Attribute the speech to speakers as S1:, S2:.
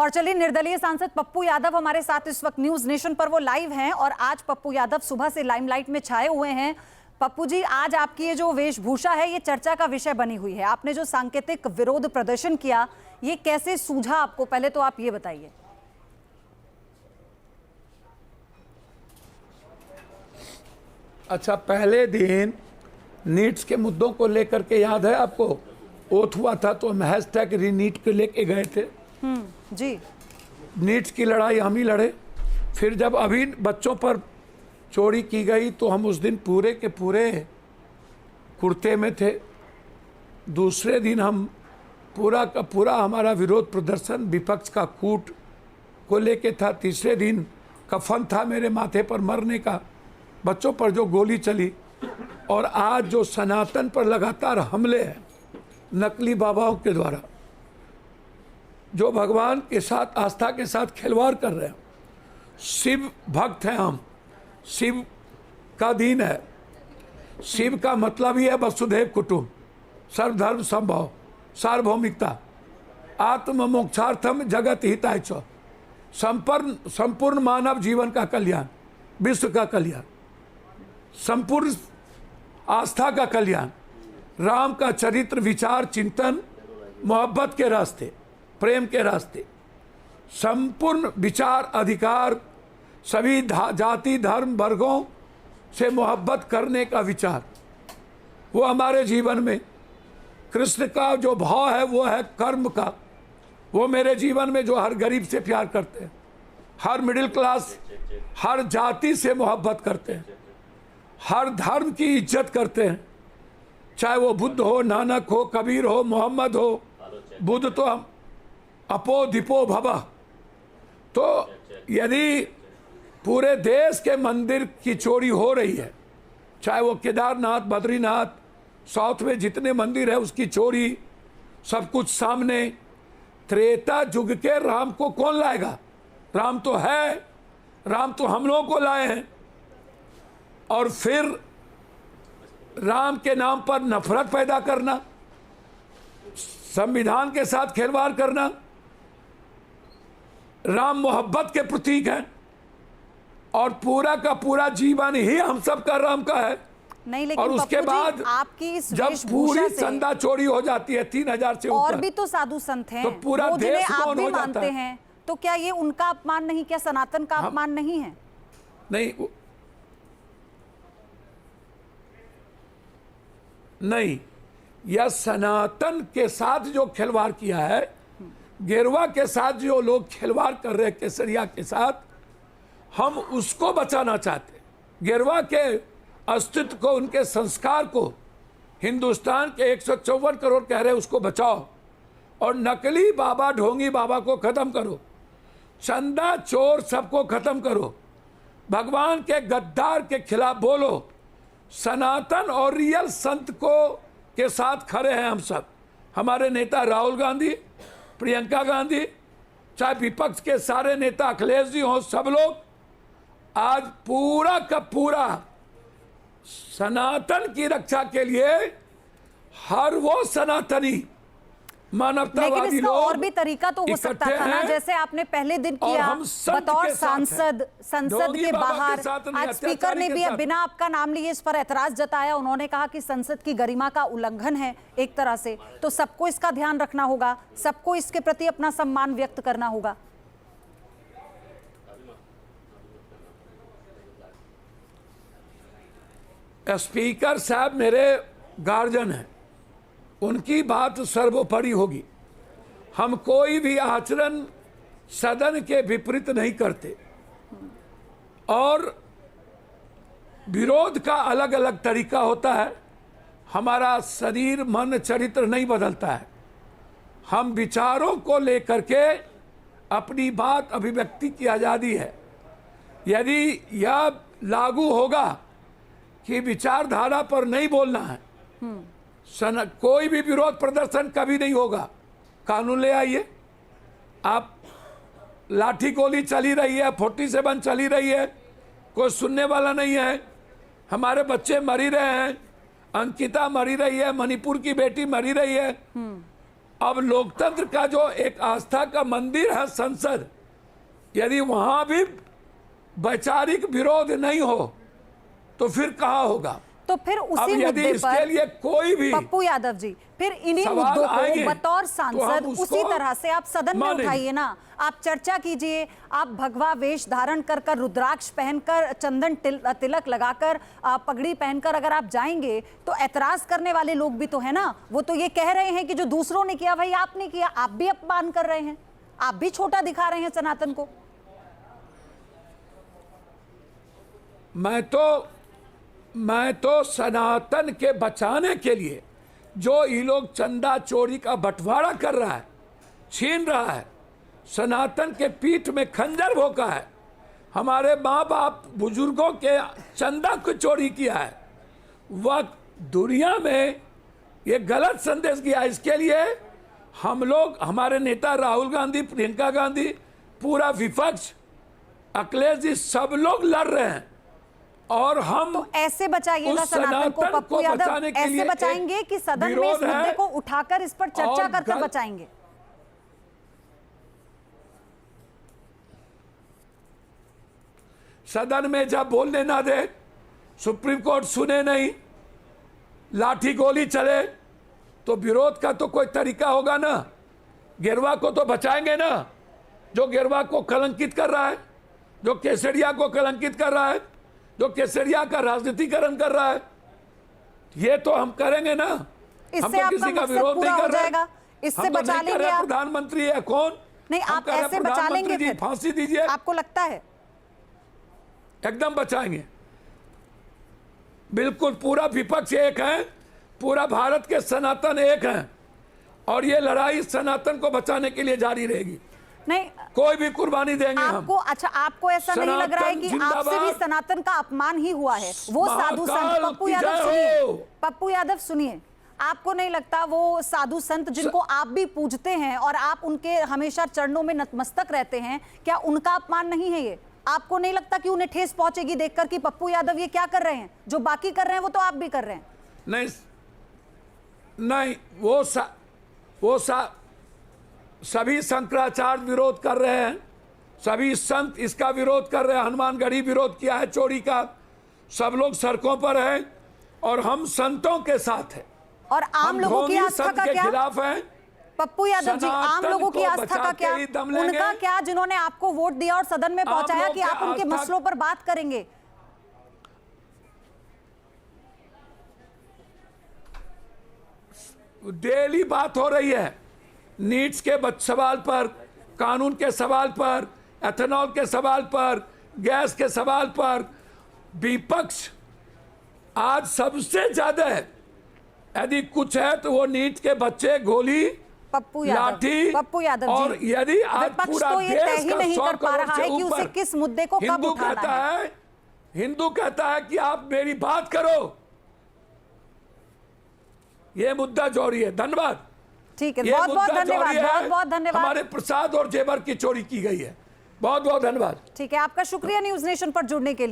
S1: और चलिए, निर्दलीय सांसद पप्पू यादव हमारे साथ इस वक्त न्यूज नेशन पर वो लाइव हैं और आज पप्पू यादव सुबह से लाइमलाइट में छाए हुए हैं। पप्पू जी, आज आपकी ये जो वेशभूषा है ये चर्चा का विषय बनी हुई है। आपने जो सांकेतिक विरोध प्रदर्शन किया ये कैसे सूझा आपको, पहले तो आप ये बताइए।
S2: अच्छा, पहले दिन नीट्स के मुद्दों को लेकर के याद है आपको, ओथ हुआ था तो हम हैशटैग रीनीट के लेके गए थे।
S1: जी,
S2: नीट्स की लड़ाई हम ही लड़े। फिर जब अभी बच्चों पर चोरी की गई तो हम उस दिन पूरे के पूरे कुर्ते में थे। दूसरे दिन हम पूरा का पूरा हमारा विरोध प्रदर्शन विपक्ष का कूट को लेके था। तीसरे दिन कफन था मेरे माथे पर मरने का, बच्चों पर जो गोली चली। और आज जो सनातन पर लगातार हमले हैं नकली बाबाओं के द्वारा, जो भगवान के साथ आस्था के साथ खिलवाड़ कर रहे हैं। शिव भक्त हैं हम, शिव का दीन है। शिव का मतलब ही है वसुधैव कुटुंब, सर्वधर्म संभव, सार्वभौमिकता, आत्म मोक्षार्थम जगत हिताय च, संपूर्ण मानव जीवन का कल्याण, विश्व का कल्याण, संपूर्ण आस्था का कल्याण, राम का चरित्र, विचार, चिंतन, मोहब्बत के रास्ते, प्रेम के रास्ते, संपूर्ण विचार अधिकार, सभी जाति धर्म वर्गों से मोहब्बत करने का विचार, वो हमारे जीवन में कृष्ण का जो भाव है वो है कर्म का। वो मेरे जीवन में जो हर गरीब से प्यार करते हैं, हर मिडिल क्लास, हर जाति से मोहब्बत करते हैं, हर धर्म की इज्जत करते हैं, चाहे वो बुद्ध हो, नानक हो, कबीर हो, मोहम्मद हो। बुद्ध तो हम अपो दीपो भवा। तो यदि पूरे देश के मंदिर की चोरी हो रही है, चाहे वो केदारनाथ, बद्रीनाथ, साउथ में जितने मंदिर है उसकी चोरी, सब कुछ सामने। त्रेता युग के राम को कौन लाएगा? राम तो है, राम तो हम लोगों को लाए हैं। और फिर राम के नाम पर नफरत पैदा करना, संविधान के साथ खिलवाड़ करना। राम मोहब्बत के प्रतीक हैं और पूरा का पूरा जीवन ही हम सब का राम का है।
S1: नहीं, लेकिन
S2: और उसके बाद
S1: आपकी इस
S2: जब पूरी चंदा चोरी हो जाती है 3000 से
S1: और
S2: ऊपर,
S1: भी तो साधु संत हैं
S2: तो पूरा देश
S1: आप
S2: कौन
S1: भी
S2: हो जाता
S1: मानते
S2: है?
S1: हैं, तो क्या ये उनका अपमान नहीं, क्या सनातन का अपमान नहीं है?
S2: नहीं, यह सनातन के साथ जो खिलवाड़ किया है, गेरुआ के साथ जो लोग खिलवाड़ कर रहे हैं, केसरिया के साथ, हम उसको बचाना चाहते। गेरुआ के अस्तित्व को, उनके संस्कार को हिंदुस्तान के 154 करोड़ कह रहे हैं उसको बचाओ। और नकली बाबा, ढोंगी बाबा को खत्म करो, चंदा चोर सबको खत्म करो, भगवान के गद्दार के खिलाफ बोलो। सनातन और रियल संत को के साथ खड़े हैं हम सब। हमारे नेता राहुल गांधी, प्रियंका गांधी, चाहे विपक्ष के सारे नेता अखिलेश जी हों, सब लोग आज पूरा का पूरा सनातन की रक्षा के लिए, हर वो सनातनी मानवतावादी लोग
S1: और भी तरीका तो हो सकता था ना, जैसे आपने पहले दिन किया बतौर सांसद संसद के बाहर। आज स्पीकर ने भी बिना आपका नाम लिए इस पर ऐतराज जताया। उन्होंने कहा कि संसद की गरिमा का उल्लंघन है एक तरह से, तो सबको इसका ध्यान रखना होगा, सबको इसके प्रति अपना सम्मान व्यक्त करना होगा।
S2: स्पीकर साहब मेरे गार्जियन हैं, उनकी बात सर्वोपरि होगी। हम कोई भी आचरण सदन के विपरीत नहीं करते और विरोध का अलग अलग तरीका होता है। हमारा शरीर, मन, चरित्र नहीं बदलता है। हम विचारों को लेकर के अपनी बात अभिव्यक्ति की आज़ादी है। यदि यह लागू होगा कि विचारधारा पर नहीं बोलना है, कोई भी विरोध प्रदर्शन कभी नहीं होगा। कानून ले आइए। आप लाठी गोली चली रही है, 47 चली रही है, कोई सुनने वाला नहीं है। हमारे बच्चे मरी रहे हैं, अंकिता मरी रही है, मणिपुर की बेटी मरी रही है। अब लोकतंत्र का जो एक आस्था का मंदिर है संसद, यदि वहां भी वैचारिक विरोध नहीं हो तो फिर कहाँ होगा?
S1: तो फिर उसी
S2: यदि
S1: मुद्दे
S2: इसके
S1: पर
S2: लिए कोई भी
S1: पप्पू यादव जी, फिर इन्हीं मुद्दों को बतौर सांसद उसी तरह से आप सदन में उठाइए ना, आप चर्चा कीजिए। आप भगवा वेश धारण कर कर, रुद्राक्ष पहनकर, चंदन तिलक लगाकर, पगड़ी पहनकर अगर आप जाएंगे तो ऐतराज करने वाले लोग भी तो है ना। वो तो ये कह रहे हैं कि जो दूसरों ने किया भाई आपने किया, आप भी अपमान कर रहे हैं, आप भी छोटा दिखा रहे हैं सनातन को।
S2: मैं तो सनातन के बचाने के लिए जो ये लोग चंदा चोरी का बंटवारा कर रहा है, छीन रहा है, सनातन के पीठ में खंजर भोंका है, हमारे माँ बाप बुजुर्गों के चंदा को चोरी किया है, वह दुनिया में ये गलत संदेश दिया। इसके लिए हम लोग, हमारे नेता राहुल गांधी, प्रियंका गांधी, पूरा विपक्ष, अखिलेश जी, सब लोग लड़ रहे हैं। और हम
S1: तो ऐसे बचाइएगा सनातन को पप्पू यादव, ऐसे बचाएंगे कि सदन में इस मुद्दे को उठाकर इस पर चर्चा कर बचाएंगे?
S2: सदन में जब बोलने ना दे, सुप्रीम कोर्ट सुने नहीं, लाठी गोली चले, तो विरोध का तो कोई तरीका होगा ना। गिरवा को तो बचाएंगे ना, जो गिरवा को कलंकित कर रहा है, जो केसरिया को कलंकित कर रहा है, जो केसरिया का राजनीतिकरण कर रहा है, ये तो हम करेंगे ना। हम तो किसी का विरोध नहीं कर रहे,
S1: इससे बचा लेंगे आप।
S2: प्रधानमंत्री है कौन?
S1: नहीं, आप ऐसे बचा लेंगे फिर?
S2: फांसी दीजिए,
S1: आपको लगता है?
S2: एकदम बचाएंगे, बिल्कुल। पूरा विपक्ष एक है, पूरा भारत के सनातन एक हैं, और ये लड़ाई सनातन को बचाने के लिए जारी रहेगी।
S1: नहीं,
S2: कोई भी कुर्बानी देंगे
S1: आपको
S2: हम।
S1: अच्छा, आपको ऐसा नहीं लग रहा है कि आपसे भी सनातन का अपमान ही हुआ है? वो साधु संत, पप्पू यादव सुनिए, पप्पू यादव सुनिए, आपको नहीं लगता वो साधु संत जिनको आप भी पूजते हैं और आप उनके हमेशा चरणों में नतमस्तक रहते हैं, क्या उनका अपमान नहीं है ये? आपको नहीं लगता कि उन्हें ठेस पहुंचेगी देखकर कि पप्पू यादव ये क्या कर रहे हैं? जो बाकी कर रहे हैं वो तो आप भी कर रहे हैं।
S2: नहीं, वो सभी शंकराचार्य विरोध कर रहे हैं, सभी संत इसका विरोध कर रहे हैं, हनुमानगढ़ी विरोध किया है चोरी का, सब लोग सड़कों पर हैं, और हम संतों के साथ हैं।
S1: और आम लोगों की आस्था का क्या?
S2: खिलाफ हैं
S1: पप्पू यादव जी, आम लोगों की आस्था का क्या? उनका क्या, जिन्होंने आपको वोट दिया और सदन में पहुंचाया कि आप उनके मसलों पर बात करेंगे?
S2: डेली बात हो रही है, नीट्स के सवाल पर, कानून के सवाल पर, एथेनॉल के सवाल पर, गैस के सवाल पर। विपक्ष आज सबसे ज्यादा है, यदि कुछ है तो वो नीट के बच्चे, गोली, लाठी,
S1: पप्पू यादव जी,
S2: और यदि आज पूरा
S1: तो ये तय ही नहीं कर पा रहा है कि उसे किस मुद्दे को कब उठाना है।
S2: हिंदू कहता है कि आप मेरी बात करो, ये मुद्दा जोड़ी है। धन्यवाद।
S1: ठीक है, बहुत बहुत धन्यवाद, बहुत बहुत धन्यवाद।
S2: हमारे प्रसाद और जेवर की चोरी की गई है, बहुत बहुत धन्यवाद।
S1: ठीक है, आपका शुक्रिया न्यूज नेशन पर जुड़ने के लिए।